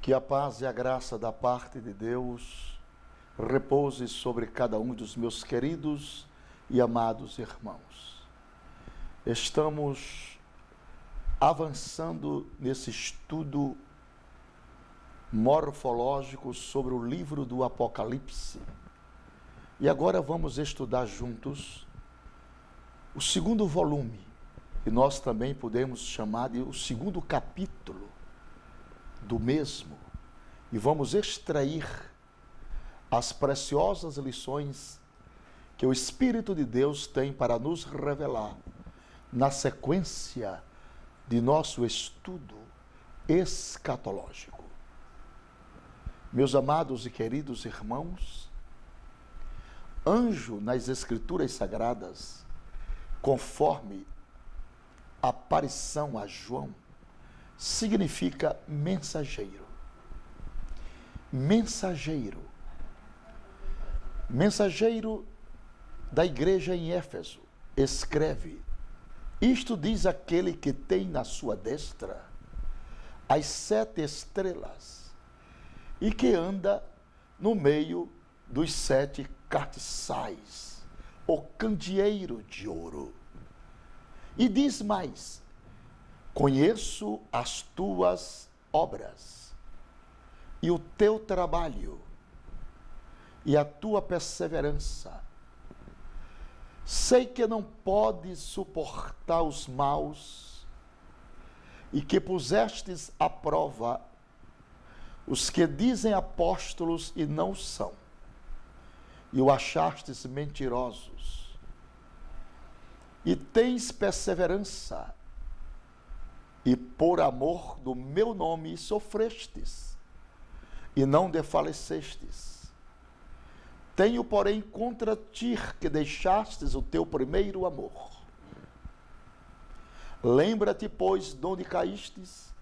Que a paz e a graça da parte de Deus repouse sobre cada um dos meus queridos e amados irmãos. Estamos avançando nesse estudo morfológico sobre o livro do Apocalipse. E agora vamos estudar juntos o segundo volume, que nós também podemos chamar de o segundo capítulo do mesmo, e vamos extrair as preciosas lições que o Espírito de Deus tem para nos revelar na sequência de nosso estudo escatológico. Meus amados e queridos irmãos, anjo nas Escrituras Sagradas, conforme a aparição a João, significa mensageiro. Mensageiro. Mensageiro da igreja em Éfeso escreve: isto diz aquele que tem na sua destra as 7 estrelas e que anda no meio dos 7 castiçais, o candeeiro de ouro. E diz mais: conheço as tuas obras e o teu trabalho e a tua perseverança. Sei que não podes suportar os maus e que pusestes à prova os que dizem apóstolos e não são, e o achastes mentirosos. E tens perseverança, e por amor do meu nome sofrestes, e não desfalecestes. Tenho, porém, contra ti que deixastes o teu primeiro amor. Lembra-te, pois, de onde caístes,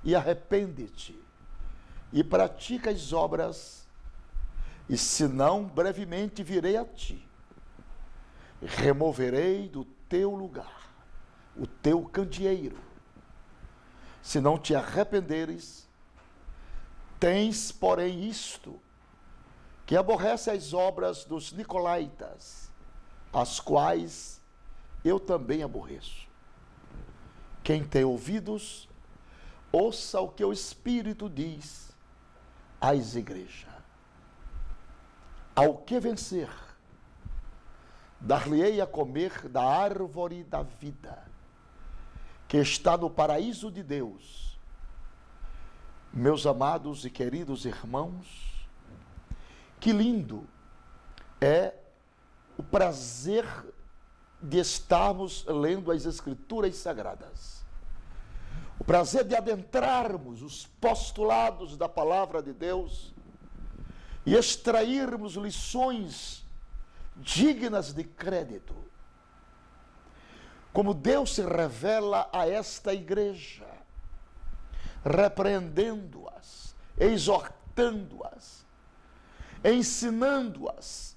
e arrepende-te, e pratica as obras, e senão, brevemente virei a ti, removerei do teu lugar o teu candeeiro. Se não te arrependeres, tens, porém, isto, que aborrece as obras dos nicolaítas, as quais eu também aborreço. Quem tem ouvidos, ouça o que o Espírito diz às igrejas. Ao que vencer, dar-lhe-ei a comer da árvore da vida, que está no paraíso de Deus. Meus amados e queridos irmãos, que lindo é o prazer de estarmos lendo as Escrituras Sagradas. O prazer de adentrarmos os postulados da Palavra de Deus e extrairmos lições dignas de crédito. Como Deus se revela a esta igreja, repreendendo-as, exortando-as, ensinando-as,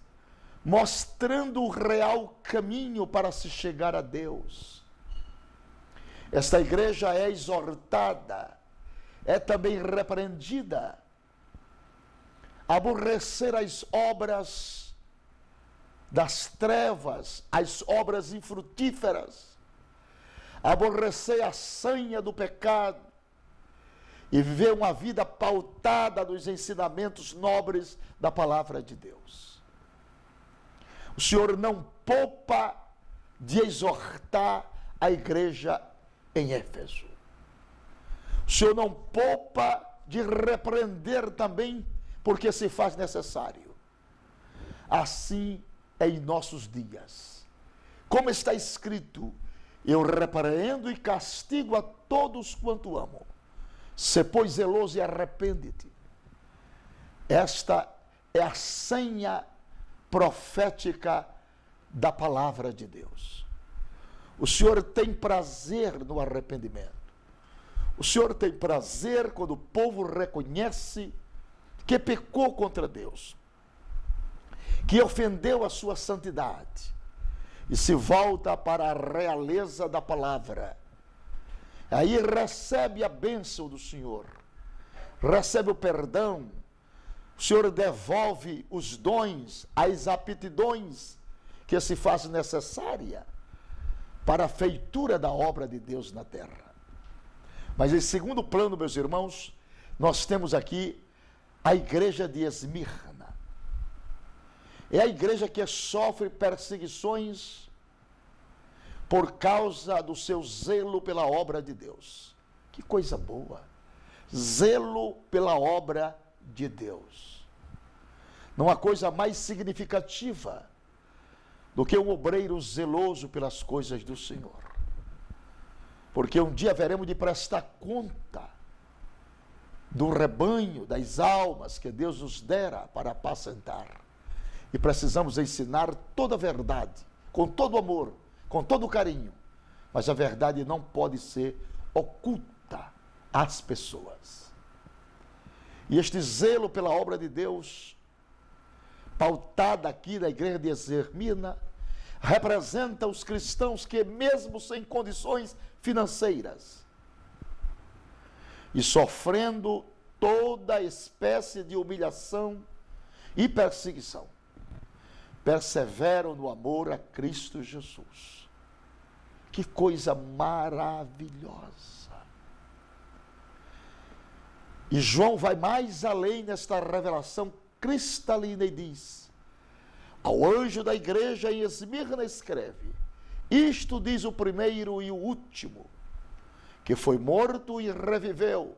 mostrando o real caminho para se chegar a Deus. Esta igreja é exortada, é também repreendida, a aborrecer as obras das trevas, as obras infrutíferas, aborrecer a sanha do pecado e viver uma vida pautada nos ensinamentos nobres da palavra de Deus. O Senhor não poupa de exortar a igreja em Éfeso. O Senhor não poupa de repreender também, porque se faz necessário. Assim é em nossos dias. Como está escrito: eu repreendo e castigo a todos quanto amo. Se pois zeloso e arrepende-te. Esta é a senha profética da palavra de Deus. O Senhor tem prazer no arrependimento. O Senhor tem prazer quando o povo reconhece que pecou contra Deus, que ofendeu a sua santidade e se volta para a realeza da palavra. Aí recebe a bênção do Senhor, recebe o perdão, o Senhor devolve os dons, as aptidões que se fazem necessária para a feitura da obra de Deus na terra. Mas em segundo plano, meus irmãos, nós temos aqui a igreja de Esmirna. É a igreja que sofre perseguições por causa do seu zelo pela obra de Deus. Que coisa boa! Zelo pela obra de Deus. Não há coisa mais significativa do que um obreiro zeloso pelas coisas do Senhor. Porque um dia haveremos de prestar conta do rebanho, das almas que Deus nos dera para apacentar. E precisamos ensinar toda a verdade, com todo amor, com todo carinho. Mas a verdade não pode ser oculta às pessoas. E este zelo pela obra de Deus, pautada aqui na igreja de Esmirna, representa os cristãos que, mesmo sem condições financeiras e sofrendo toda espécie de humilhação e perseguição, perseveram no amor a Cristo Jesus. Que coisa maravilhosa! E João vai mais além nesta revelação cristalina e diz: ao anjo da igreja em Esmirna escreve: isto diz o primeiro e o último, que foi morto e reviveu.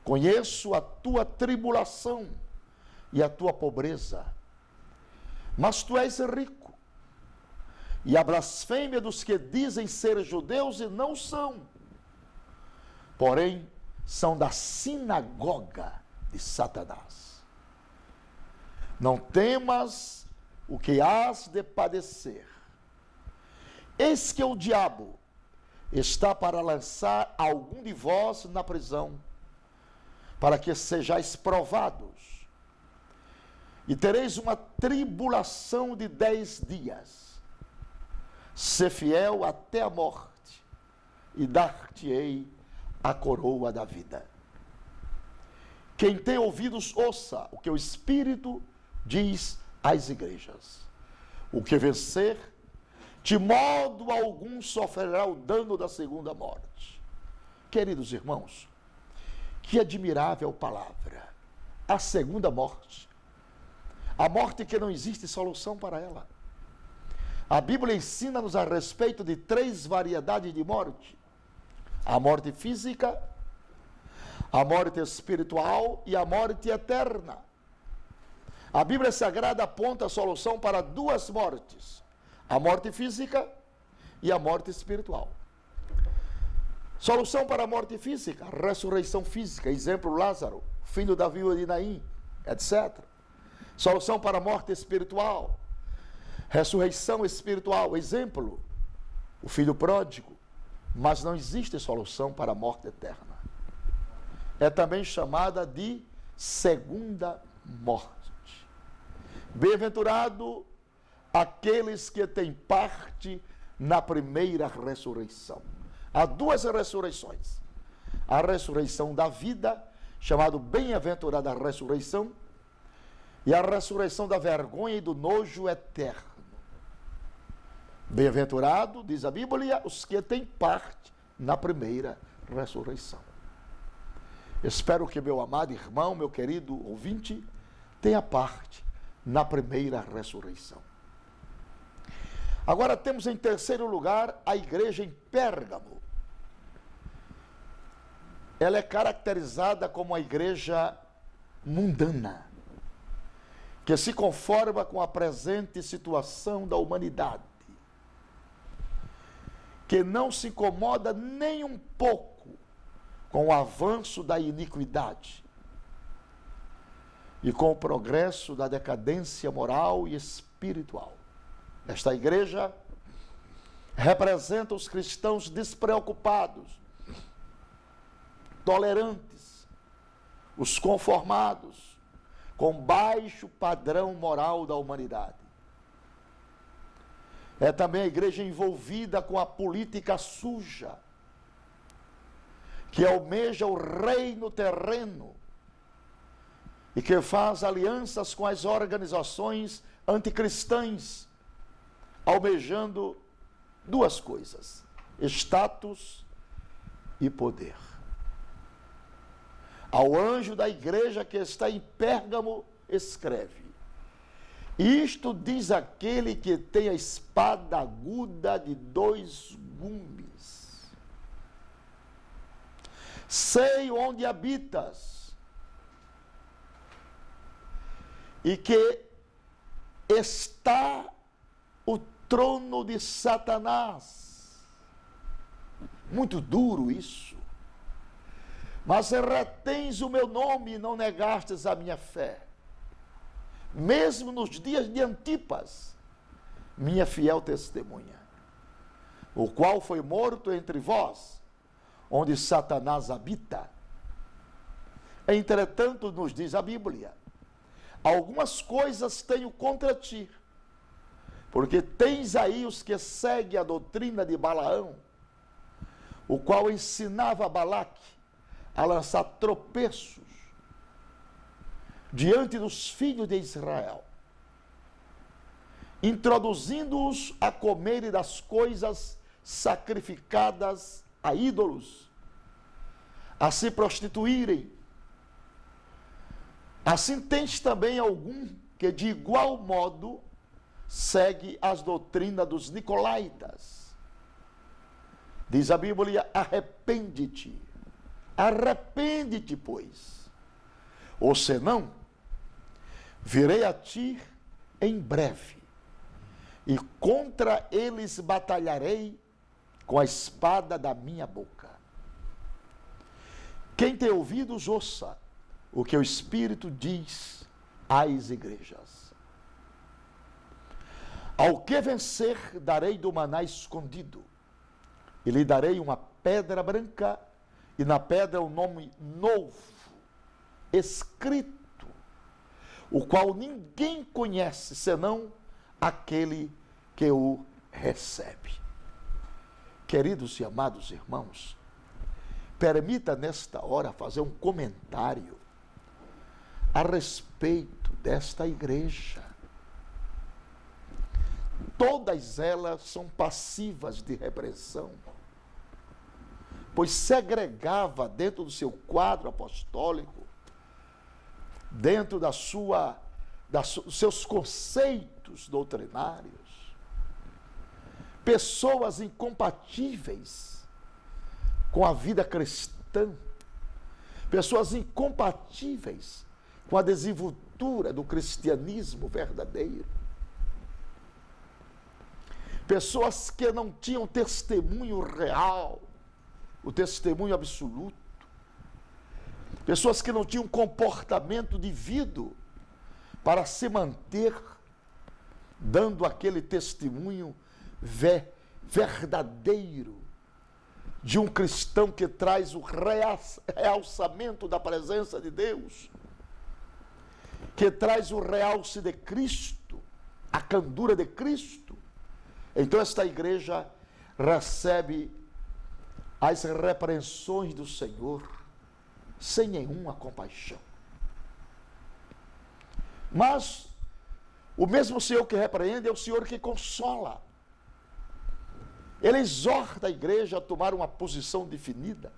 Conheço a tua tribulação e a tua pobreza, mas tu és rico, e a blasfêmia dos que dizem ser judeus e não são, porém são da sinagoga de Satanás. Não temas o que hás de padecer. Eis que o diabo está para lançar algum de vós na prisão, para que sejais provados, e tereis uma tribulação de 10 dias. Sê fiel até a morte, e dar-te-ei a coroa da vida. Quem tem ouvidos, ouça o que o Espírito diz às igrejas. O que vencer, de modo algum sofrerá o dano da segunda morte. Queridos irmãos, que admirável palavra. A segunda morte. A morte que não existe solução para ela. A Bíblia ensina-nos a respeito de 3 variedades de morte: a morte física, a morte espiritual e a morte eterna. A Bíblia Sagrada aponta a solução para 2 mortes: a morte física e a morte espiritual. Solução para a morte física: ressurreição física, exemplo Lázaro, filho da viúva de Naim, etc. Solução para a morte espiritual: ressurreição espiritual, exemplo o filho pródigo. Mas não existe solução para a morte eterna. É também chamada de segunda morte. Bem-aventurado aqueles que têm parte na primeira ressurreição. Há 2 ressurreições: a ressurreição da vida, chamado bem-aventurada ressurreição, e a ressurreição da vergonha e do nojo eterno. Bem-aventurado, diz a Bíblia, os que têm parte na primeira ressurreição. Espero que meu amado irmão, meu querido ouvinte, tenha parte na primeira ressurreição. Agora temos em terceiro lugar a igreja em Pérgamo. Ela é caracterizada como a igreja mundana, que se conforma com a presente situação da humanidade, que não se incomoda nem um pouco com o avanço da iniquidade e com o progresso da decadência moral e espiritual. Esta igreja representa os cristãos despreocupados, tolerantes, os conformados com baixo padrão moral da humanidade. É também a igreja envolvida com a política suja, que almeja o reino terreno e que faz alianças com as organizações anticristãs, almejando duas coisas: status e poder. Ao anjo da igreja que está em Pérgamo, escreve: isto diz aquele que tem a espada aguda de 2 gumes. Sei onde habitas, e que está o trono de Satanás. Muito duro isso. Mas retens o meu nome e não negastes a minha fé. Mesmo nos dias de Antipas, minha fiel testemunha, o qual foi morto entre vós, onde Satanás habita. Entretanto, nos diz a Bíblia, algumas coisas tenho contra ti, porque tens aí os que seguem a doutrina de Balaão, o qual ensinava a Balaque a lançar tropeços diante dos filhos de Israel, introduzindo-os a comerem das coisas sacrificadas a ídolos, a se prostituírem. Assim tens também algum que de igual modo segue as doutrinas dos nicolaítas. Diz a Bíblia: arrepende-te, pois, ou senão, virei a ti em breve, e contra eles batalharei com a espada da minha boca. Quem tem ouvidos, ouça o que o Espírito diz às igrejas. Ao que vencer, darei do maná escondido, e lhe darei uma pedra branca, e na pedra um nome novo, escrito, o qual ninguém conhece, senão aquele que o recebe. Queridos e amados irmãos, permita nesta hora fazer um comentário a respeito desta igreja. Todas elas são passivas de repreensão, pois segregava dentro do seu quadro apostólico, dentro dos seus conceitos doutrinários, pessoas incompatíveis com a vida cristã, pessoas incompatíveis com a desenvoltura do cristianismo verdadeiro, pessoas que não tinham testemunho real, o testemunho absoluto, pessoas que não tinham comportamento devido para se manter dando aquele testemunho verdadeiro de um cristão que traz o realçamento da presença de Deus, que traz o realce de Cristo, a candura de Cristo. Então esta igreja recebe as repreensões do Senhor sem nenhuma compaixão. Mas o mesmo Senhor que repreende é o Senhor que consola. Ele exorta a igreja a tomar uma posição definida.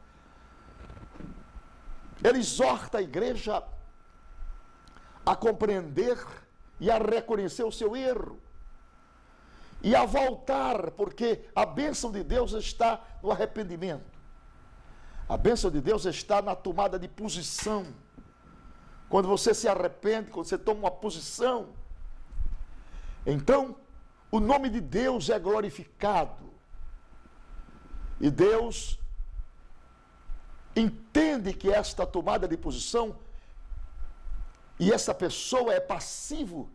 Ele exorta a igreja a compreender e a reconhecer o seu erro. E a voltar, porque a bênção de Deus está no arrependimento. A bênção de Deus está na tomada de posição. Quando você se arrepende, quando você toma uma posição, então o nome de Deus é glorificado. E Deus entende que esta tomada de posição e essa pessoa é passivo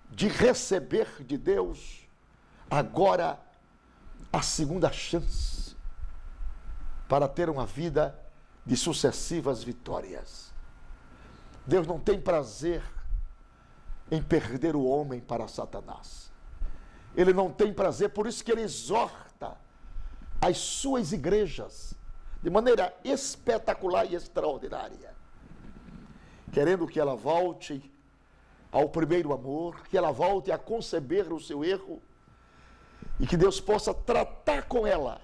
de receber de Deus agora a segunda chance para ter uma vida de sucessivas vitórias. Deus não tem prazer em perder o homem para Satanás. Ele não tem prazer, por isso que ele exorta as suas igrejas de maneira espetacular e extraordinária, querendo que ela volte ao primeiro amor, que ela volte a conceber o seu erro e que Deus possa tratar com ela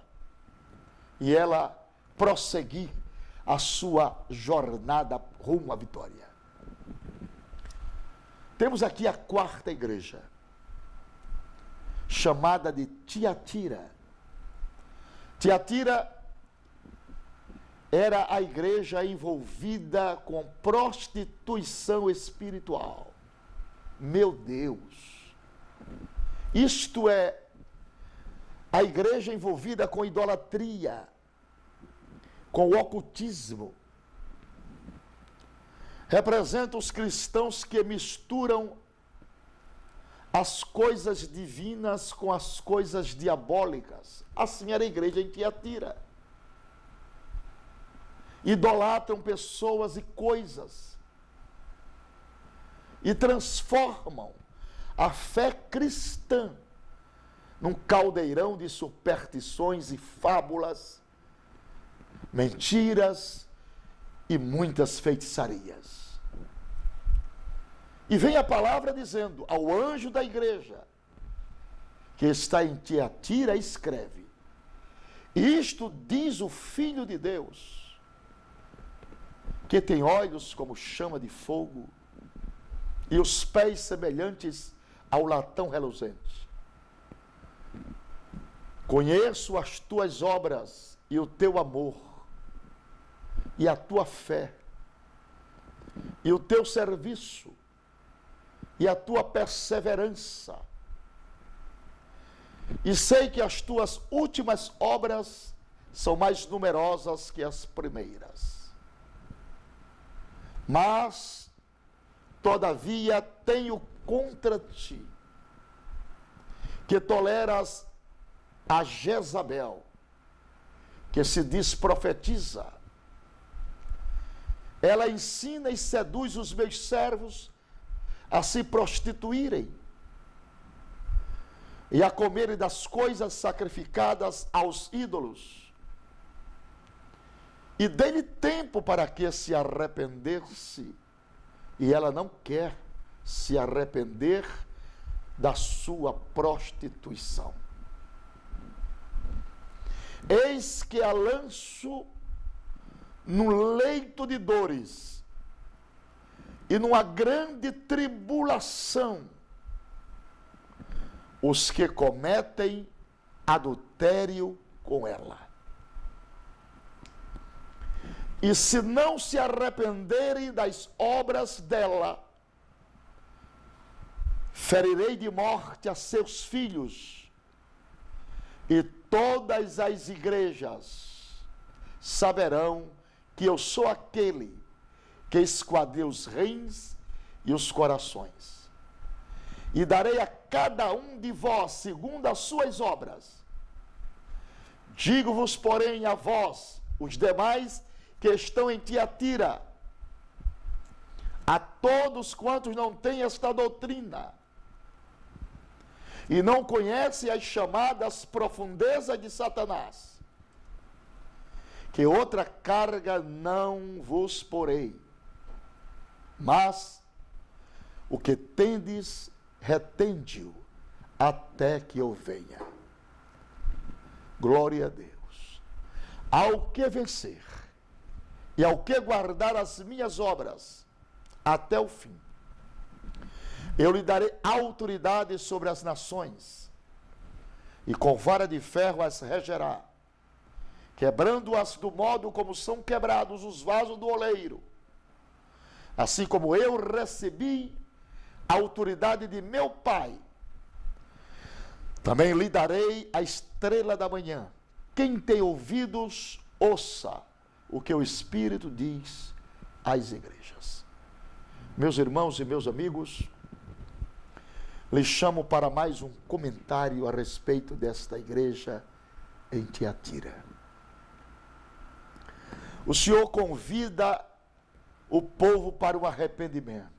e ela prosseguir a sua jornada rumo à vitória. Temos aqui a quarta igreja, chamada de Tiatira. Tiatira era a igreja envolvida com prostituição espiritual. Meu Deus! Isto é a igreja envolvida com idolatria, com o ocultismo. Representa os cristãos que misturam as coisas divinas com as coisas diabólicas. Assim era a igreja em Tiatira. Idolatram pessoas e coisas e transformam a fé cristã num caldeirão de superstições e fábulas, mentiras e muitas feitiçarias. E vem a palavra dizendo ao anjo da igreja que está em Tiatira, escreve: isto diz o Filho de Deus, que tem olhos como chama de fogo e os pés semelhantes ao latão reluzente. Conheço as tuas obras e o teu amor e a tua fé e o teu serviço e a tua perseverança. E sei que as tuas últimas obras são mais numerosas que as primeiras. Mas, todavia, tenho contra ti que toleras a Jezabel, que se diz profetiza. Ela ensina e seduz os meus servos a se prostituírem e a comerem das coisas sacrificadas aos ídolos. E dei-lhe tempo para que se arrependesse, e ela não quer se arrepender da sua prostituição. Eis que a lanço num leito de dores e numa grande tribulação os que cometem adultério com ela. E se não se arrependerem das obras dela, ferirei de morte a seus filhos, e todas as igrejas saberão que eu sou aquele que esquadria os rins e os corações. E darei a cada um de vós segundo as suas obras. Digo-vos, porém, a vós, os demais que estão em Tiatira, a todos quantos não têm esta doutrina e não conhecem as chamadas profundezas de Satanás, que outra carga não vos porei, mas o que tendes, retende-o até que eu venha. Glória a Deus. Ao que vencer e ao que guardar as minhas obras até o fim, eu lhe darei autoridade sobre as nações, e com vara de ferro as regerá, quebrando-as do modo como são quebrados os vasos do oleiro. Assim como eu recebi a autoridade de meu Pai, também lhe darei a estrela da manhã. Quem tem ouvidos, ouça o que o Espírito diz às igrejas. Meus irmãos e meus amigos, lhes chamo para mais um comentário a respeito desta igreja em Tiatira. O Senhor convida o povo para o arrependimento.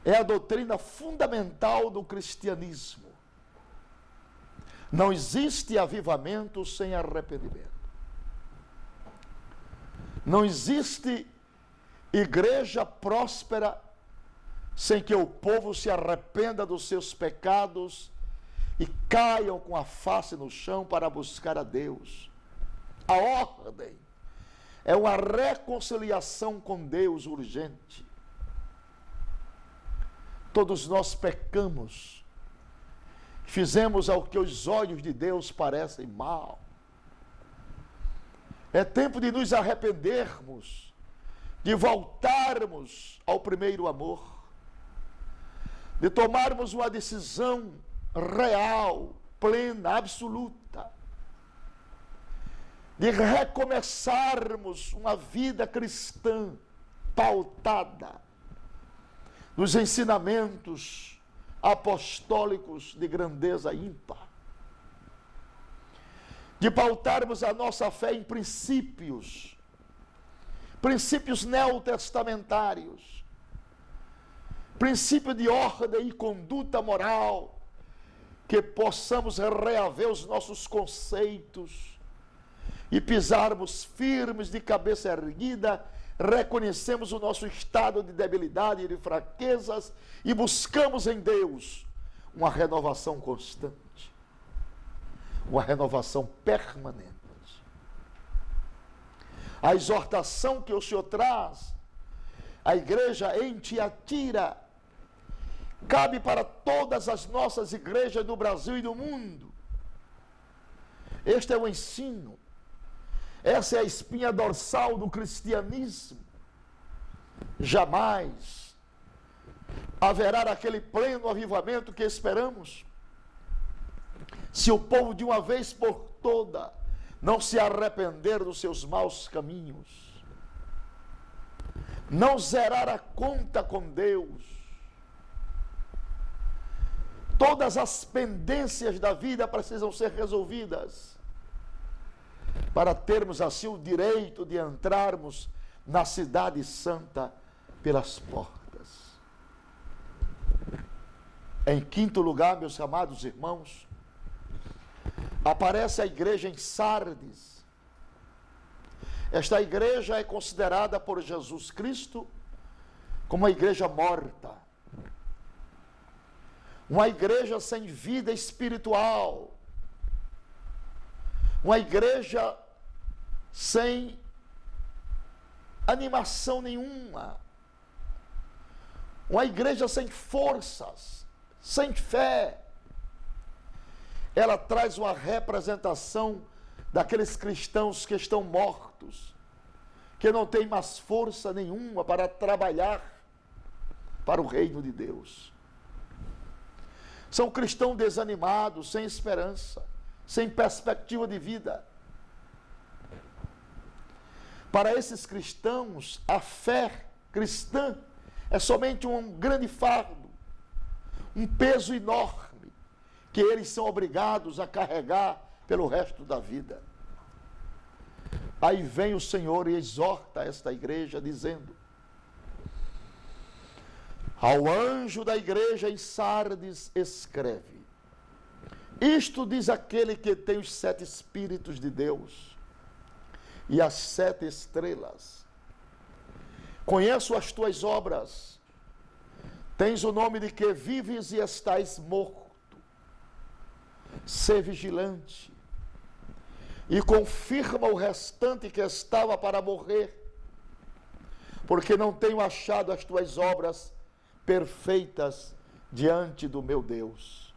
É a doutrina fundamental do cristianismo. Não existe avivamento sem arrependimento. Não existe igreja próspera sem que o povo se arrependa dos seus pecados e caiam com a face no chão para buscar a Deus. A ordem é uma reconciliação com Deus urgente. Todos nós pecamos, fizemos ao que os olhos de Deus parecem mal. É tempo de nos arrependermos, de voltarmos ao primeiro amor, de tomarmos uma decisão real, plena, absoluta, de recomeçarmos uma vida cristã pautada nos ensinamentos apostólicos de grandeza ímpar, de pautarmos a nossa fé em princípios neotestamentários, princípio de ordem e conduta moral, que possamos reaver os nossos conceitos e pisarmos firmes de cabeça erguida, reconhecemos o nosso estado de debilidade e de fraquezas e buscamos em Deus uma renovação constante, uma renovação permanente. A exortação que o Senhor traz à igreja em Tiatira cabe para todas as nossas igrejas do Brasil e do mundo. Este é o ensino. Essa é a espinha dorsal do cristianismo. Jamais haverá aquele pleno avivamento que esperamos se o povo de uma vez por toda não se arrepender dos seus maus caminhos, não zerar a conta com Deus. Todas as pendências da vida precisam ser resolvidas para termos assim o direito de entrarmos na cidade santa pelas portas. Em quinto lugar, meus amados irmãos, aparece a igreja em Sardes. Esta igreja é considerada por Jesus Cristo como uma igreja morta, uma igreja sem vida espiritual, uma igreja sem animação nenhuma, uma igreja sem forças, sem fé. Ela traz uma representação daqueles cristãos que estão mortos, que não têm mais força nenhuma para trabalhar para o reino de Deus. São cristãos desanimados, sem esperança, sem perspectiva de vida. Para esses cristãos, a fé cristã é somente um grande fardo, um peso enorme, que eles são obrigados a carregar pelo resto da vida. Aí vem o Senhor e exorta esta igreja, dizendo: ao anjo da igreja em Sardes escreve: isto diz aquele que tem os 7 Espíritos de Deus e as 7 estrelas. Conheço as tuas obras, tens o nome de que vives e estás morto. Sê vigilante e confirma o restante que estava para morrer, porque não tenho achado as tuas obras perfeitas diante do meu Deus.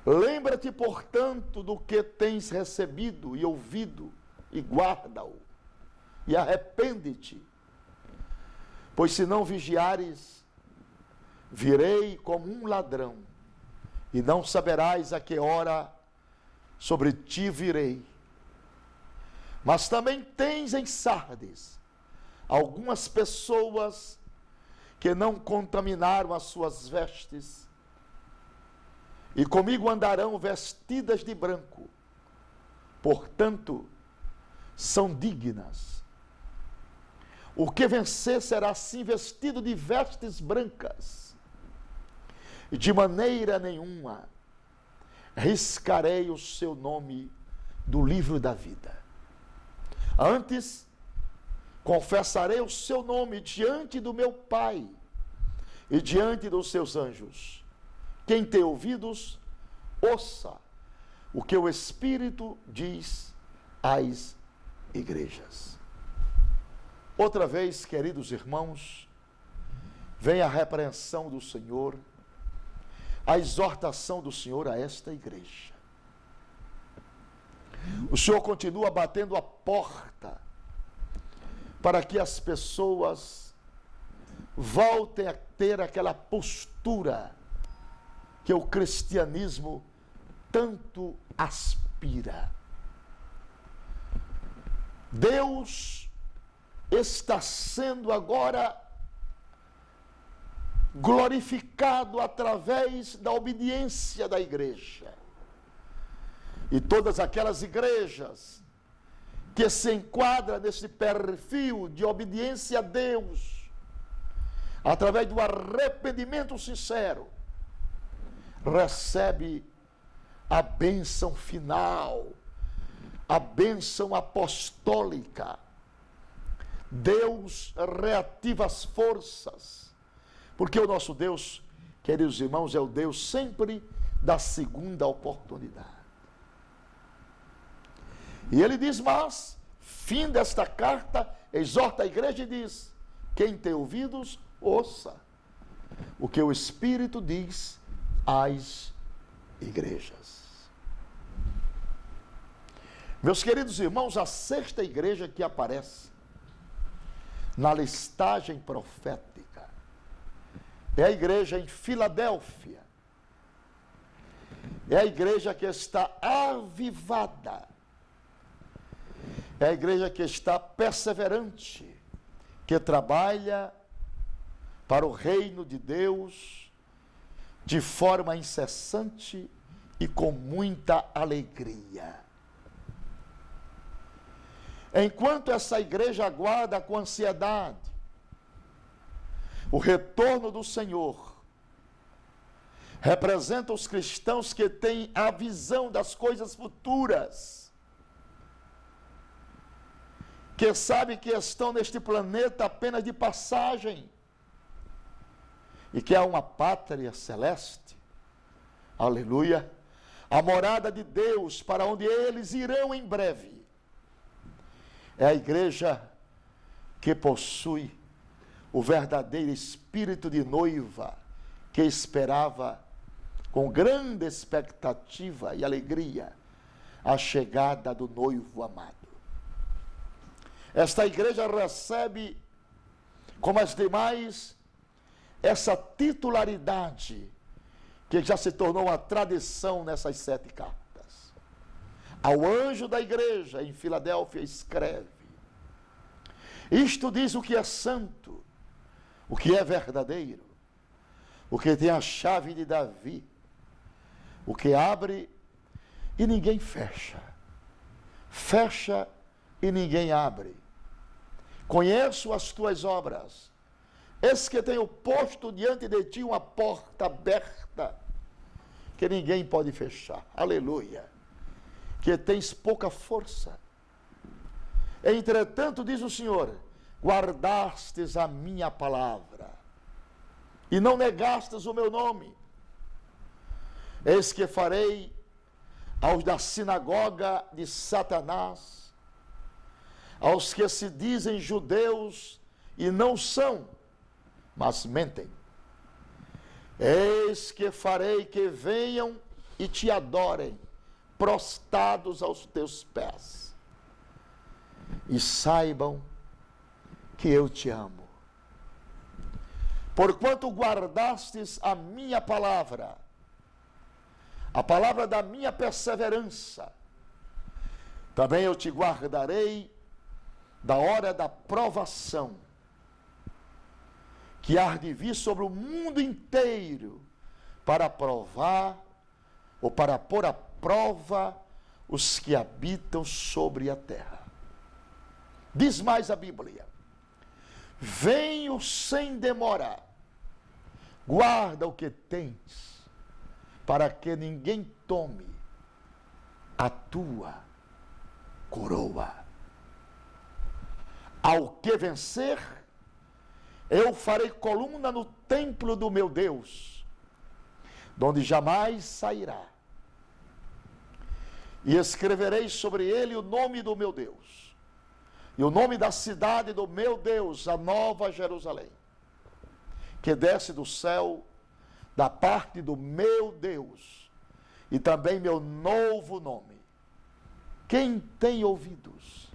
Lembra-te, portanto, do que tens recebido e ouvido, e guarda-o, e arrepende-te, pois se não vigiares, virei como um ladrão, e não saberás a que hora sobre ti virei. Mas também tens em Sardes algumas pessoas que não contaminaram as suas vestes, e comigo andarão vestidas de branco, portanto, são dignas. O que vencer será assim vestido de vestes brancas. De maneira nenhuma riscarei o seu nome do livro da vida. Antes, confessarei o seu nome diante do meu Pai e diante dos seus anjos. Quem tem ouvidos, ouça o que o Espírito diz às igrejas. Outra vez, queridos irmãos, vem a repreensão do Senhor, a exortação do Senhor a esta igreja. O Senhor continua batendo a porta para que as pessoas voltem a ter aquela postura que o cristianismo tanto aspira. Deus está sendo agora glorificado através da obediência da igreja. E todas aquelas igrejas que se enquadram nesse perfil de obediência a Deus, através do arrependimento sincero, recebe a bênção final, a bênção apostólica. Deus reativa as forças, porque o nosso Deus, queridos irmãos, é o Deus sempre da segunda oportunidade. E ele diz, mas, fim desta carta, exorta a igreja e diz, quem tem ouvidos, ouça o que o Espírito diz às igrejas. Meus queridos irmãos, a sexta igreja que aparece na listagem profética é a igreja em Filadélfia. É a igreja que está avivada. É a igreja que está perseverante, que trabalha para o reino de Deus de forma incessante e com muita alegria. Enquanto essa igreja aguarda com ansiedade o retorno do Senhor, representa os cristãos que têm a visão das coisas futuras, que sabem que estão neste planeta apenas de passagem e que há uma pátria celeste, aleluia, a morada de Deus para onde eles irão em breve. É a igreja que possui o verdadeiro espírito de noiva que esperava com grande expectativa e alegria a chegada do noivo amado. Esta igreja recebe, como as demais, essa titularidade que já se tornou uma tradição nessas 7 cartas. Ao anjo da igreja em Filadélfia escreve: isto diz o que é santo, o que é verdadeiro, o que tem a chave de Davi, o que abre e ninguém fecha, fecha e ninguém abre. Conheço as tuas obras, eis que tenho posto diante de ti uma porta aberta, que ninguém pode fechar, aleluia, que tens pouca força. Entretanto, diz o Senhor, guardastes a minha palavra, e não negastes o meu nome. Eis que farei aos da sinagoga de Satanás, aos que se dizem judeus e não são, mas mentem. Eis que farei que venham e te adorem, prostrados aos teus pés, e saibam que eu te amo. Porquanto guardastes a minha palavra, a palavra da minha perseverança, também eu te guardarei da hora da provação, que há de vir sobre o mundo inteiro, para provar, ou para pôr à prova, os que habitam sobre a terra. Diz mais a Bíblia: venho sem demora, guarda o que tens, para que ninguém tome a tua coroa. Ao que vencer, eu farei coluna no templo do meu Deus, donde jamais sairá. E escreverei sobre ele o nome do meu Deus, e o nome da cidade do meu Deus, a Nova Jerusalém, que desce do céu, da parte do meu Deus, e também meu novo nome. Quem tem ouvidos,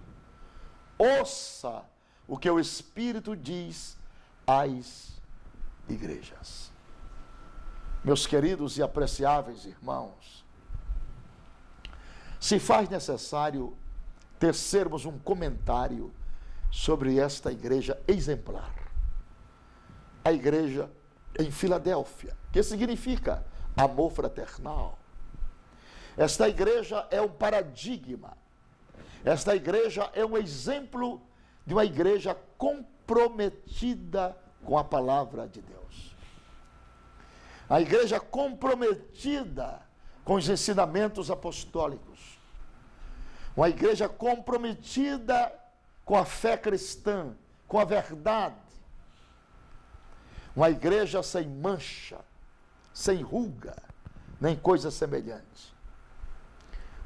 ouça o que o Espírito diz às igrejas. Meus queridos e apreciáveis irmãos, se faz necessário tecermos um comentário sobre esta igreja exemplar. A igreja em Filadélfia, que significa amor fraternal. Esta igreja é um paradigma. Esta igreja é um exemplo de uma igreja comprometida com a palavra de Deus. A igreja comprometida com os ensinamentos apostólicos. Uma igreja comprometida com a fé cristã, com a verdade. Uma igreja sem mancha, sem ruga, nem coisa semelhante.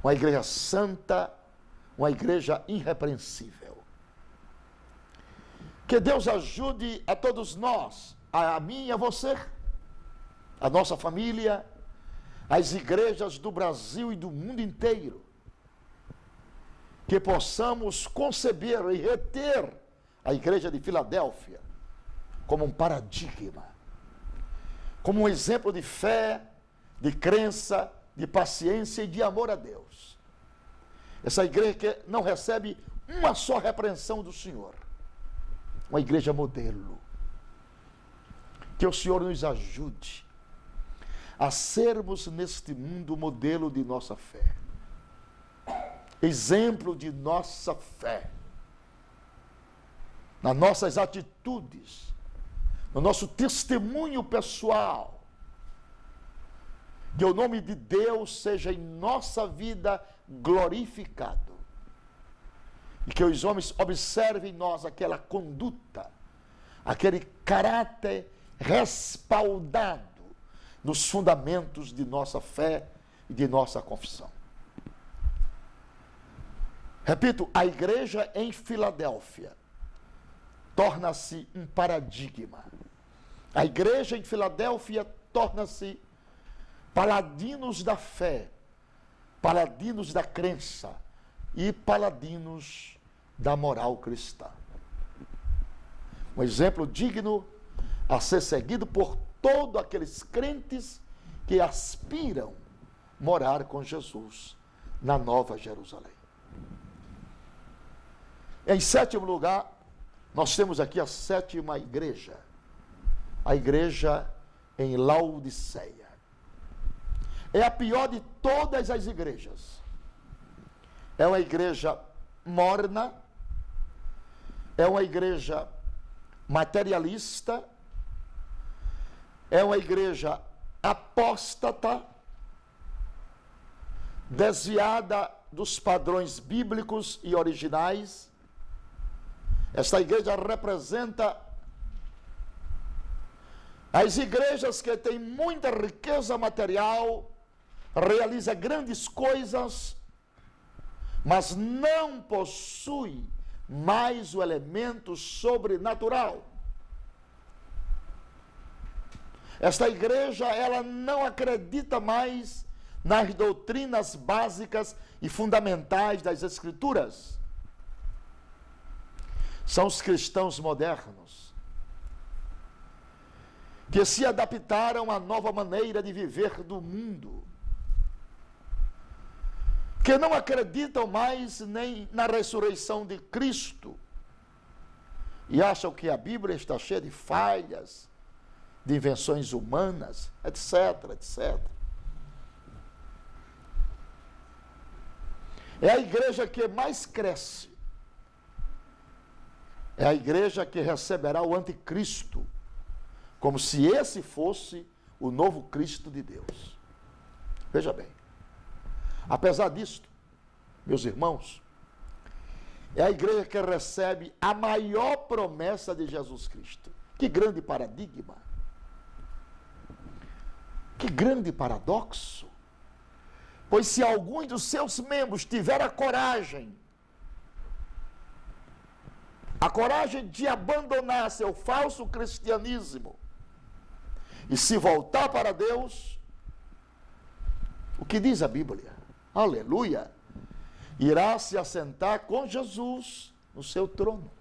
Uma igreja santa, uma igreja irrepreensível. Que Deus ajude a todos nós, a mim e a você, a nossa família, as igrejas do Brasil e do mundo inteiro, que possamos conceber e reter a igreja de Filadélfia como um paradigma, como um exemplo de fé, de crença, de paciência e de amor a Deus. Essa igreja que não recebe uma só repreensão do Senhor. Uma igreja modelo. Que o Senhor nos ajude a sermos neste mundo modelo de nossa fé. Exemplo de nossa fé. Nas nossas atitudes, no nosso testemunho pessoal. Que o nome de Deus seja em nossa vida glorificado. E que os homens observem em nós aquela conduta, aquele caráter respaldado nos fundamentos de nossa fé e de nossa confissão. Repito, a igreja em Filadélfia torna-se um paradigma. A igreja em Filadélfia torna-se paladinos da fé, paladinos da crença e paladinos da moral cristã. Um exemplo digno a ser seguido por todos aqueles crentes que aspiram morar com Jesus na Nova Jerusalém. Em sétimo lugar, nós temos aqui a sétima igreja, a igreja em Laodiceia. É a pior de todas as igrejas. É uma igreja morna, é uma igreja materialista, é uma igreja apóstata, desviada dos padrões bíblicos e originais. Esta igreja representa as igrejas que têm muita riqueza material, realiza grandes coisas, mas não possui mais o elemento sobrenatural. Esta igreja, ela não acredita mais nas doutrinas básicas e fundamentais das Escrituras. São os cristãos modernos, que se adaptaram à nova maneira de viver do mundo, que não acreditam mais nem na ressurreição de Cristo, e acham que a Bíblia está cheia de falhas, de invenções humanas, etc, etc. É a igreja que mais cresce. É a igreja que receberá o anticristo, como se esse fosse o novo Cristo de Deus. Veja bem, apesar disto, meus irmãos, É a igreja que recebe a maior promessa de Jesus Cristo. Que grande paradigma. Que grande paradoxo. Pois se alguns dos seus membros tiverem a coragem de abandonar seu falso cristianismo e se voltar para Deus, o que diz a Bíblia? Aleluia! Irá se assentar com Jesus no seu trono.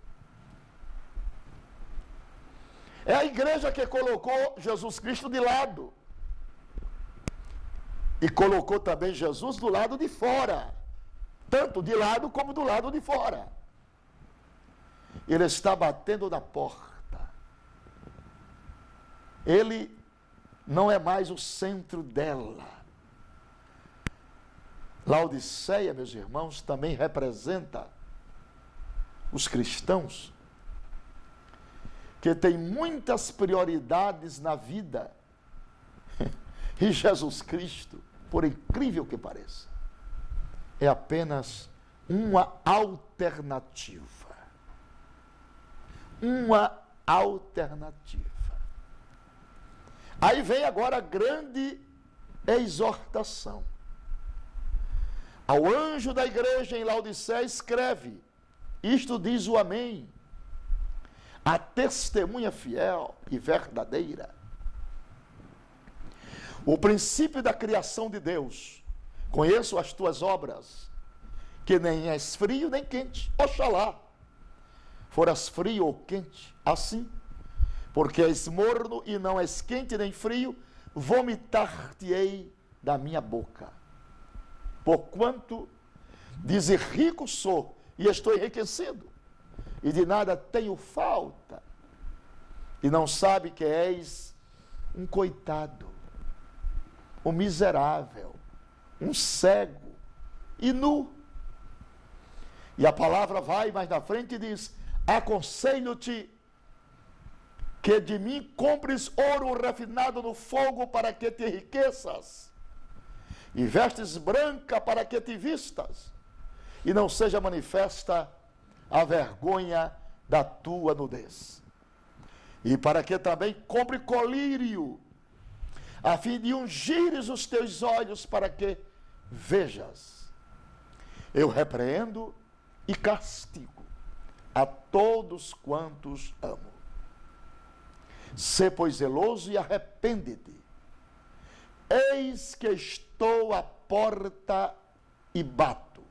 É a igreja que colocou Jesus Cristo de lado. E colocou também Jesus do lado de fora. Tanto de lado como do lado de fora. Ele está batendo na porta. Ele não é mais o centro dela. Laodiceia, meus irmãos, também representa os cristãos que têm muitas prioridades na vida. E Jesus Cristo, por incrível que pareça, é apenas uma alternativa. Uma alternativa. Aí vem agora a grande exortação. Ao anjo da igreja em Laodiceia escreve, isto diz o Amém, a testemunha fiel e verdadeira. O princípio da criação de Deus. Conheço as tuas obras, que nem és frio nem quente. Oxalá foras frio ou quente, assim, porque és morno e não és quente nem frio, vomitar-te-ei da minha boca. Porquanto, dize, rico sou e estou enriquecido, e de nada tenho falta, e não sabe que és um coitado, um miserável, um cego e nu. E a palavra vai mais na frente e diz, aconselho-te que de mim compres ouro refinado no fogo para que te enriqueças, e vestes branca para que te vistas, e não seja manifesta a vergonha da tua nudez. E para que também compre colírio, a fim de ungires os teus olhos para que vejas. Eu repreendo e castigo a todos quantos amo. Sê, pois, zeloso e arrepende-te. Eis que estou à porta e bato.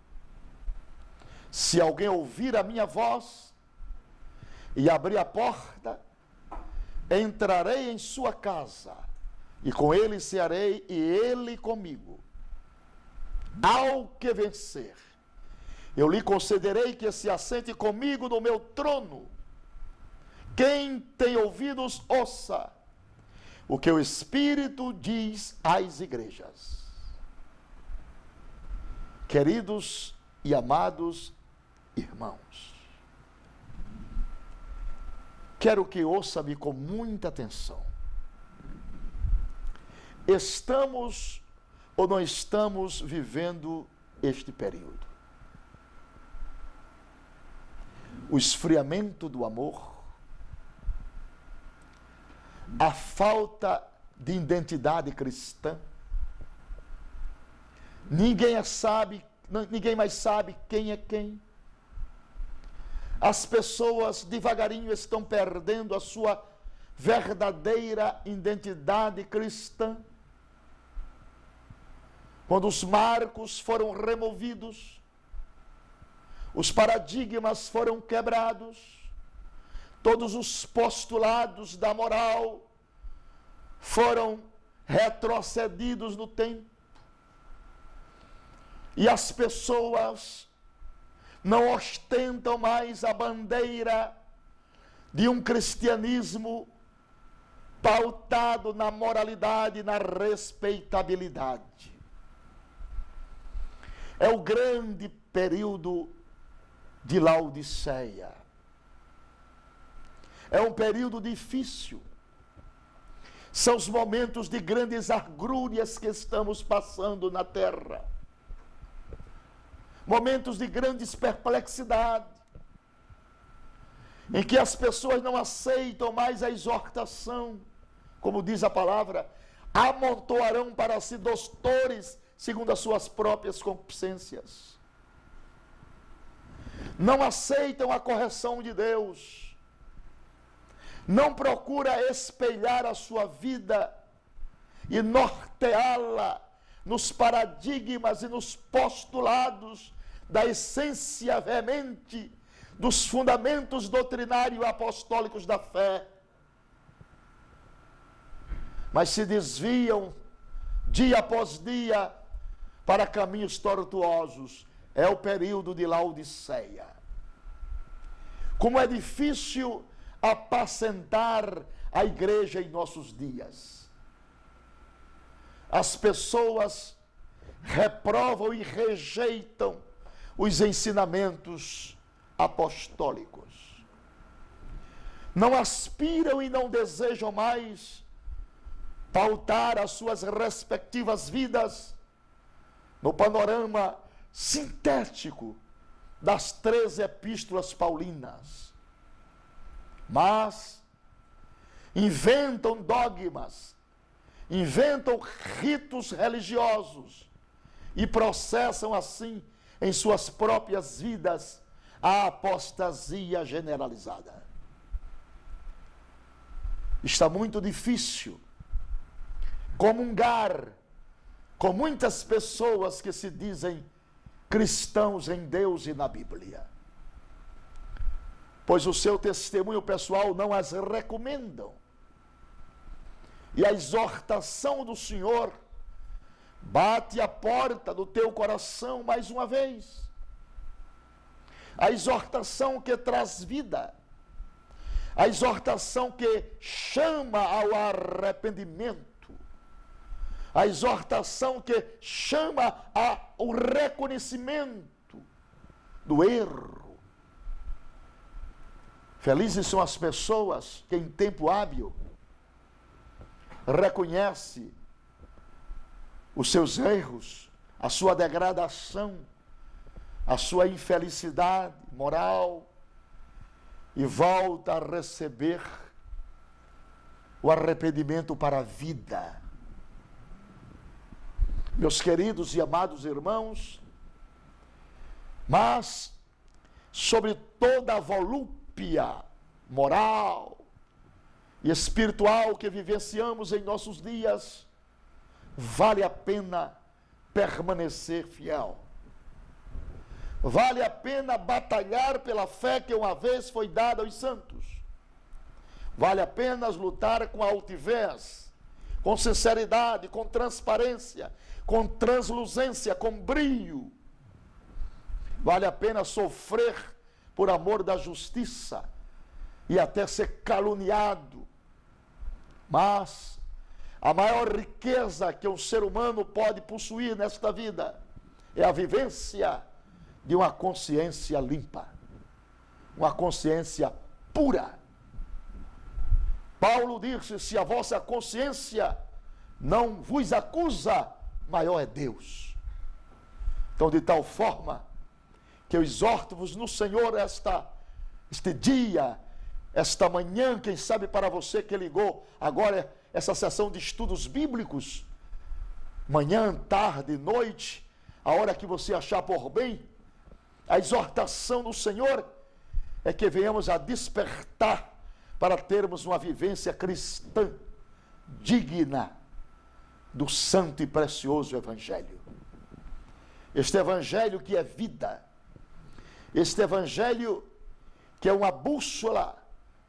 Se alguém ouvir a minha voz e abrir a porta, entrarei em sua casa, e com ele cearei, e ele comigo. Ao que vencer, eu lhe concederei que se assente comigo no meu trono. Quem tem ouvidos, ouça o que o Espírito diz às igrejas. Queridos e amados irmãos, quero que ouça-me com muita atenção. Estamos ou não estamos vivendo este período? O esfriamento do amor, a falta de identidade cristã, ninguém mais sabe quem é quem. As pessoas devagarinho estão perdendo a sua verdadeira identidade cristã. Quando os marcos foram removidos, os paradigmas foram quebrados, todos os postulados da moral foram retrocedidos no tempo, e as pessoas não ostentam mais a bandeira de um cristianismo pautado na moralidade e na respeitabilidade. É o grande período de Laodiceia. É um período difícil. São os momentos de grandes agrúrias que estamos passando na terra. momentos de grandes perplexidade, em que as pessoas não aceitam mais a exortação, como diz a palavra, amontoarão para si doutores segundo as suas próprias concupiscências. Não aceitam a correção de Deus, não procura espelhar a sua vida e norteá-la nos paradigmas e nos postulados da essência veemente dos fundamentos doutrinários apostólicos da fé, mas se desviam dia após dia para caminhos tortuosos. É o período de Laodiceia. Como é difícil apacentar a igreja em nossos dias. As pessoas reprovam e rejeitam os ensinamentos apostólicos. Não aspiram e não desejam mais pautar as suas respectivas vidas no panorama sintético das 13 epístolas paulinas. Mas inventam dogmas, inventam ritos religiosos e processam assim em suas próprias vidas a apostasia generalizada. Está muito difícil comungar com muitas pessoas que se dizem cristãos em Deus e na Bíblia, pois o seu testemunho pessoal não as recomendam. E a exortação do Senhor bate a porta do teu coração mais uma vez. A exortação que traz vida, a exortação que chama ao arrependimento, a exortação que chama ao reconhecimento do erro. Felizes são as pessoas que em tempo hábil reconhece os seus erros, a sua degradação, a sua infelicidade moral e volta a receber o arrependimento para a vida. Meus queridos e amados irmãos, mas sobre toda a volúpia moral e espiritual que vivenciamos em nossos dias, vale a pena permanecer fiel. Vale a pena batalhar pela fé que uma vez foi dada aos santos. Vale a pena lutar com altivez, com sinceridade, com transparência, com transluzência, com brilho. Vale a pena sofrer por amor da justiça e até ser caluniado. Mas a maior riqueza que um ser humano pode possuir nesta vida é a vivência de uma consciência limpa, uma consciência pura. Paulo disse: se a vossa consciência não vos acusa, maior é Deus. Então, de tal forma que eu exorto-vos no Senhor este dia, esta manhã, quem sabe para você que ligou agora essa sessão de estudos bíblicos, manhã, tarde, noite, a hora que você achar por bem, a exortação do Senhor é que venhamos a despertar para termos uma vivência cristã digna do santo e precioso Evangelho. Este Evangelho que é vida, este Evangelho que é uma bússola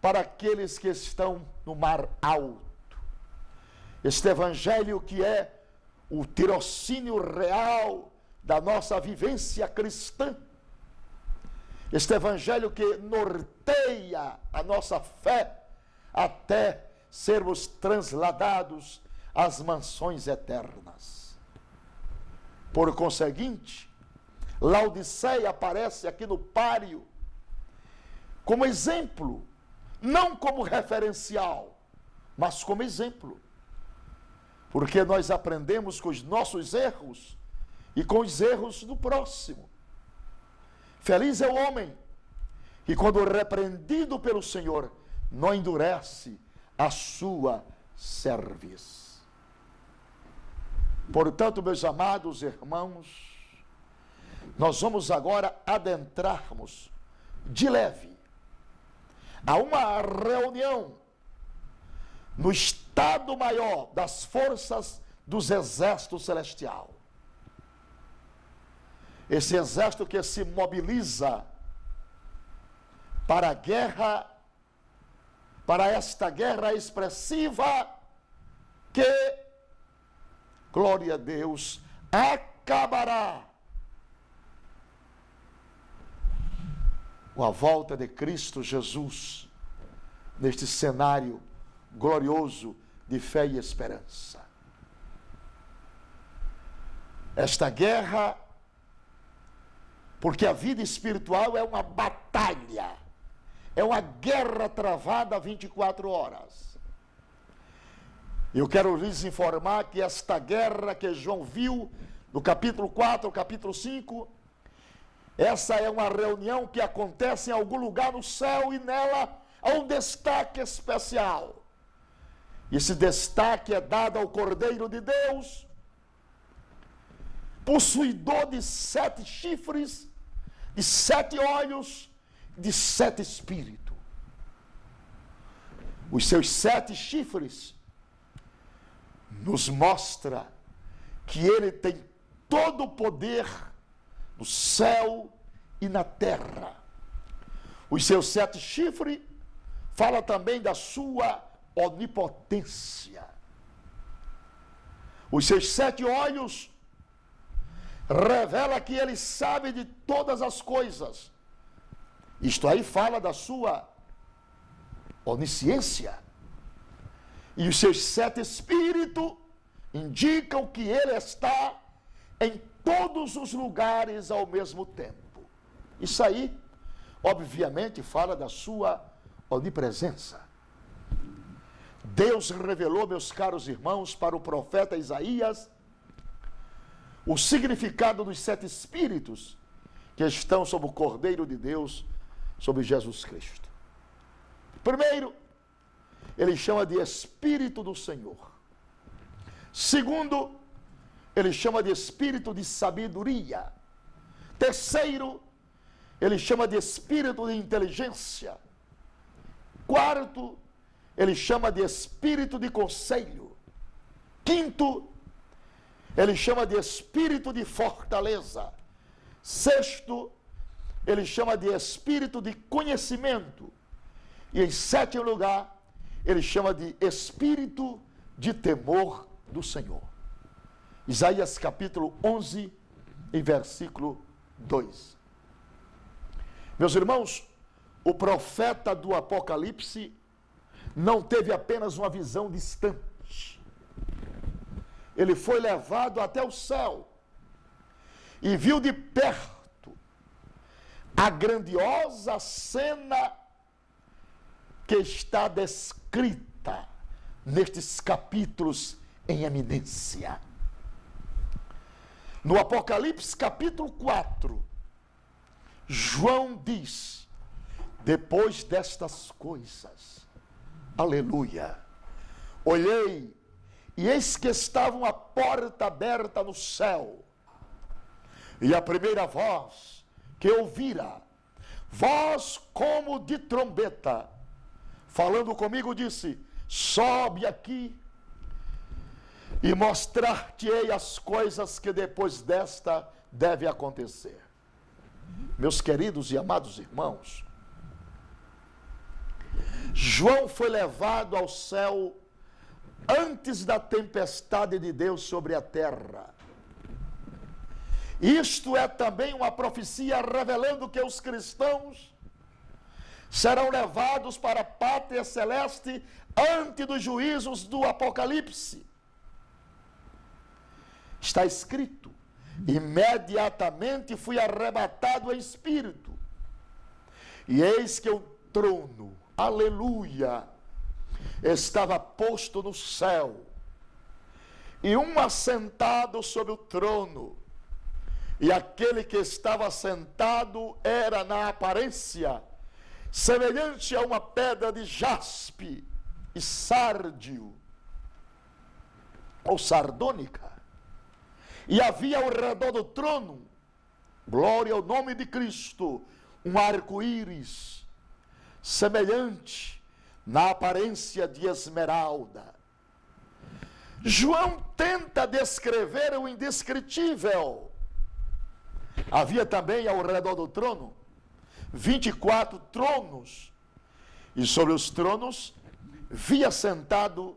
para aqueles que estão no mar alto, este Evangelho que é o tirocínio real da nossa vivência cristã, este Evangelho que norteia a nossa fé até sermos transladados às mansões eternas. Por conseguinte, Laodiceia aparece aqui no páreo como exemplo, não como referencial, mas como exemplo. Porque nós aprendemos com os nossos erros e com os erros do próximo. Feliz é o homem que, quando repreendido pelo Senhor, não endurece a sua cerviz. Portanto, meus amados irmãos, nós vamos agora adentrarmos de leve a uma reunião no Estado Maior das Forças dos Exércitos Celestial. Esse exército que se mobiliza para a guerra, para esta guerra expressiva que, glória a Deus, acabará com a volta de Cristo Jesus neste cenário glorioso de fé e esperança. Esta guerra, porque a vida espiritual é uma batalha, é uma guerra travada 24 horas. Eu quero lhes informar que esta guerra que João viu no capítulo 4, capítulo 5, essa é uma reunião que acontece em algum lugar no céu e nela há um destaque especial. Esse destaque é dado ao Cordeiro de Deus, possuidor de 7 chifres, de 7 olhos, de 7 espíritos. Os seus 7 chifres nos mostra que ele tem todo o poder no céu e na terra. Os seus 7 chifres fala também da sua onipotência. Os seus 7 olhos revela que ele sabe de todas as coisas. Isto aí fala da sua onisciência. E os seus 7 espíritos indicam que ele está em todos os lugares ao mesmo tempo. Isso aí, obviamente, fala da sua onipresença. Deus revelou, meus caros irmãos, para o profeta Isaías, o significado dos 7 espíritos que estão sobre o Cordeiro de Deus, sobre Jesus Cristo. Primeiro, ele chama de Espírito do Senhor. Segundo, ele chama de Espírito de sabedoria. Terceiro, ele chama de Espírito de inteligência. Quarto, ele chama de Espírito de conselho. Quinto, ele chama de Espírito de fortaleza. Sexto, ele chama de Espírito de conhecimento. E em 7º lugar, ele chama de Espírito de temor do Senhor. Isaías capítulo 11, em versículo 2. Meus irmãos, o profeta do Apocalipse não teve apenas uma visão distante. Ele foi levado até o céu e viu de perto a grandiosa cena que está descrita nestes capítulos em eminência. No Apocalipse capítulo 4, João diz: depois destas coisas, aleluia, olhei e eis que estava uma porta aberta no céu, e a primeira voz que ouvira, voz como de trombeta, falando comigo, disse: sobe aqui e mostrar-te-ei as coisas que depois desta deve acontecer. Meus queridos e amados irmãos, João foi levado ao céu antes da tempestade de Deus sobre a terra. Isto é também uma profecia revelando que os cristãos serão levados para a pátria celeste antes dos juízos do Apocalipse. Está escrito: imediatamente fui arrebatado em espírito, e eis que o trono, aleluia, estava posto no céu, e um assentado sobre o trono, E aquele que estava sentado era, na aparência, semelhante a uma pedra de jaspe e sárdio, ou sardônica. E havia ao redor do trono, glória ao nome de Cristo, um arco-íris, semelhante na aparência de esmeralda. João tenta descrever o indescritível. Havia também ao redor do trono 24 tronos, e sobre os tronos via sentado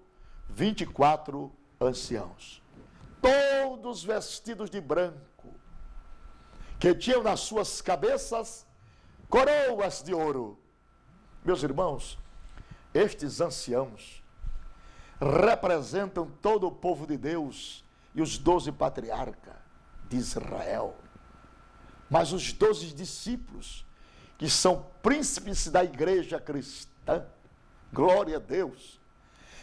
24 anciãos, todos vestidos de branco, que tinham nas suas cabeças coroas de ouro. Meus irmãos, estes anciãos representam todo o povo de Deus e os 12 patriarcas de Israel. Mas os 12 discípulos, que são príncipes da igreja cristã, glória a Deus.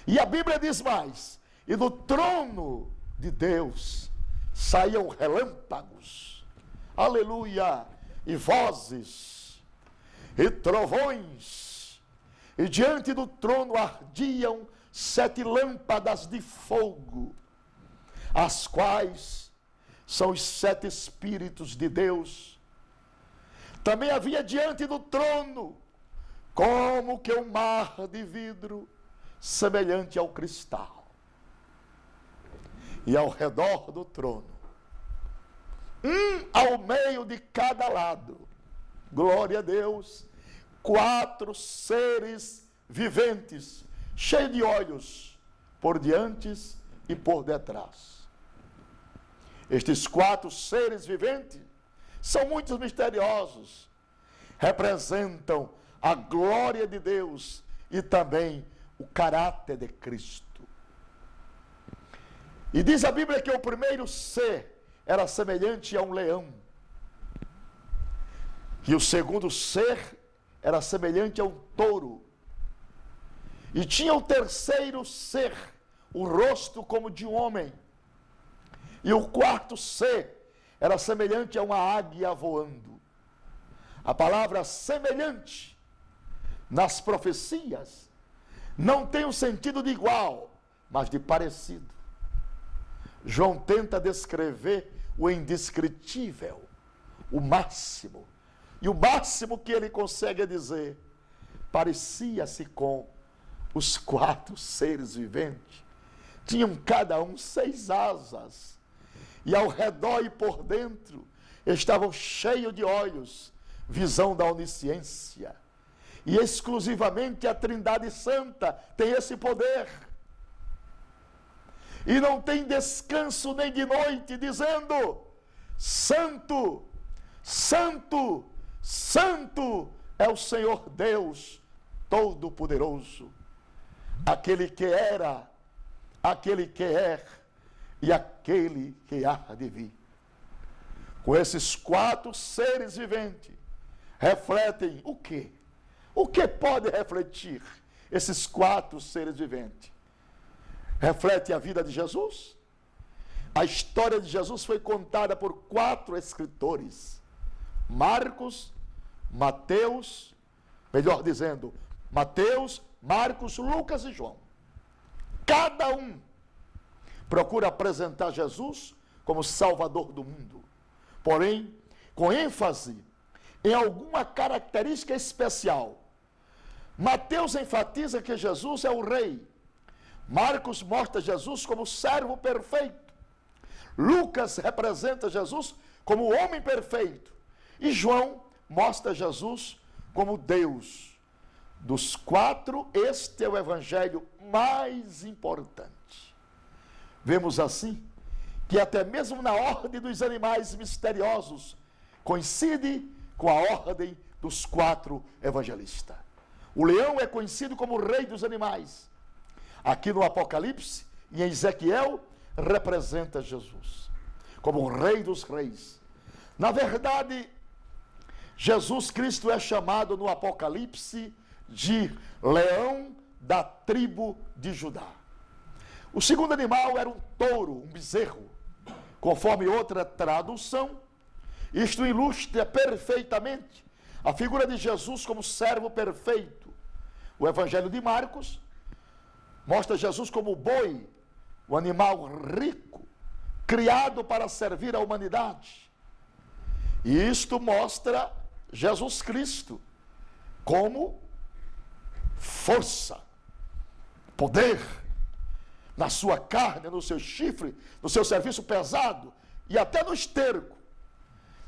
E a Bíblia diz mais: e do trono de Deus saíam relâmpagos, aleluia, e vozes, e trovões, e diante do trono ardiam 7 lâmpadas de fogo, as quais são os 7 Espíritos de Deus. Também havia diante do trono, como que um mar de vidro, semelhante ao cristal. E ao redor do trono, um ao meio de cada lado, glória a Deus, 4 seres viventes, cheios de olhos, por diante e por detrás. Estes 4 seres viventes são muito misteriosos, representam a glória de Deus e também o caráter de Cristo. E diz a Bíblia que o primeiro ser era semelhante a um leão, e o segundo ser era semelhante a um touro, e tinha o terceiro ser o rosto como de um homem, e o quarto ser era semelhante a uma águia voando. A palavra semelhante nas profecias não tem o sentido de igual, mas de parecido. João tenta descrever o indescritível, o máximo. E o máximo que ele consegue dizer, parecia-se com os 4 seres viventes. Tinham cada um 6 asas, e ao redor e por dentro estavam cheios de olhos, visão da onisciência. E exclusivamente a Trindade Santa tem esse poder. E não tem descanso nem de noite, dizendo: Santo, Santo, Santo é o Senhor Deus Todo-Poderoso, aquele que era, aquele que é e aquele que há de vir. Com esses 4 seres viventes, refletem o quê? O que pode refletir esses 4 seres viventes? Reflete a vida de Jesus? A história de Jesus foi contada por 4 escritores: Marcos, Mateus, melhor dizendo, Mateus, Marcos, Lucas e João. Cada um procura apresentar Jesus como Salvador do mundo, porém, com ênfase em alguma característica especial. Mateus enfatiza que Jesus é o Rei. Marcos mostra Jesus como servo perfeito. Lucas representa Jesus como o homem perfeito. E João mostra Jesus como Deus. Dos 4, este é o evangelho mais importante. Vemos assim que até mesmo na ordem dos animais misteriosos coincide com a ordem dos 4 evangelistas. O leão é conhecido como o rei dos animais. Aqui no Apocalipse e em Ezequiel representa Jesus como o rei dos reis. Na verdade, Jesus Cristo é chamado no Apocalipse de leão da tribo de Judá. O segundo animal era um touro, um bezerro. Conforme outra tradução, Isto ilustra perfeitamente a figura de Jesus como servo perfeito. O Evangelho de Marcos mostra Jesus como o boi, o animal rico, criado para servir a humanidade. E isto mostra Jesus Cristo como força, poder, na sua carne, no seu chifre, no seu serviço pesado e até no esterco.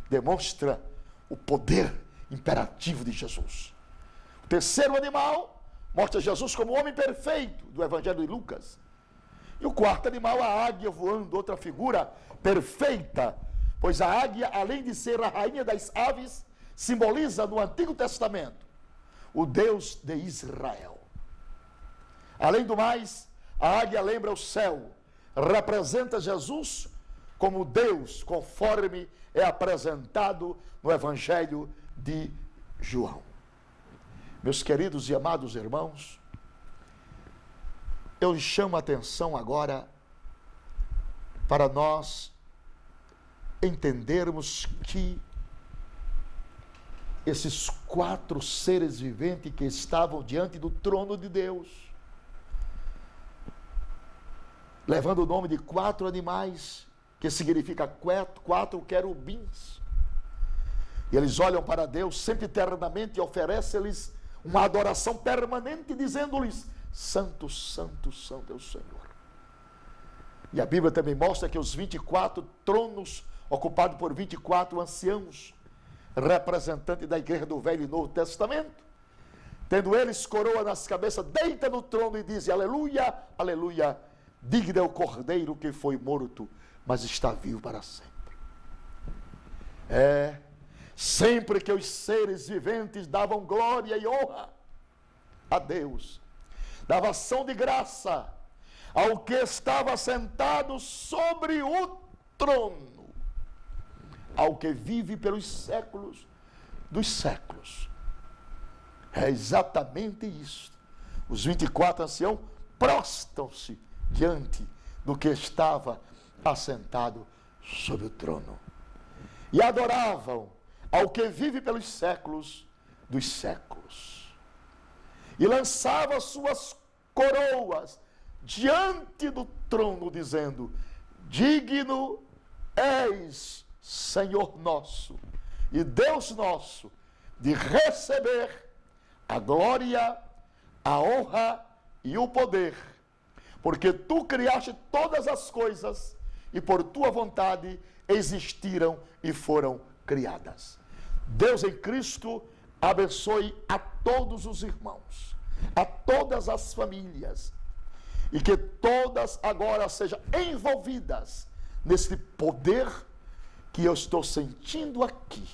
Demonstra o poder imperativo de Jesus. O terceiro animal mostra Jesus como o homem perfeito, do Evangelho de Lucas. E o quarto animal, a águia voando, outra figura perfeita, pois a águia, além de ser a rainha das aves, simboliza no Antigo Testamento o Deus de Israel. Além do mais, a águia lembra o céu, representa Jesus como Deus, conforme é apresentado no Evangelho de João. Meus queridos e amados irmãos, eu chamo a atenção agora para nós entendermos que esses 4 seres viventes que estavam diante do trono de Deus, levando o nome de 4 animais, que significa 4 querubins, e eles olham para Deus sempre eternamente e oferecem-lhes uma adoração permanente, dizendo-lhes: Santo, Santo, Santo é o Senhor. E a Bíblia também mostra que os 24 tronos, ocupados por 24 anciãos, representantes da igreja do Velho e Novo Testamento, tendo eles coroa nas cabeças, deita no trono e diz: Aleluia, aleluia, digno é o Cordeiro que foi morto, mas está vivo para sempre. Sempre que os seres viventes davam glória e honra a Deus, dava ação de graça ao que estava sentado sobre o trono, ao que vive pelos séculos dos séculos. É exatamente isso. Os 24 anciãos prostram-se diante do que estava assentado sobre o trono e adoravam ao que vive pelos séculos dos séculos, e lançava suas coroas diante do trono, dizendo: Digno és, Senhor nosso e Deus nosso, de receber a glória, a honra e o poder, porque tu criaste todas as coisas e por tua vontade existiram e foram criadas. Deus em Cristo abençoe a todos os irmãos, a todas as famílias, e que todas agora sejam envolvidas nesse poder que eu estou sentindo aqui,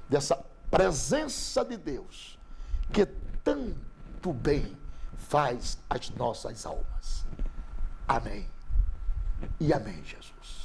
dessa presença de Deus, que tanto bem faz às nossas almas. Amém e amém, Jesus.